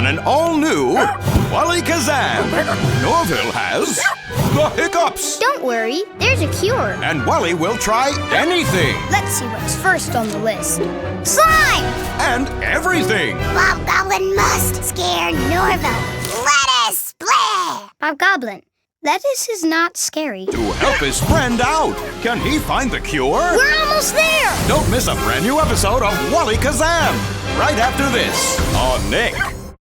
on an all-new Wally Kazam. Norville has the hiccups. Don't worry, there's a cure. And Wally will try anything Let's see what's first on the list. Slime! and everything. Bob Goblin must scare Norville. Lettuce! Bleh! Bob Goblin, lettuce is not scary. To help his friend out. Can he find the cure? We're almost there! Don't miss a brand new episode of Wally Kazam right after this on Nick.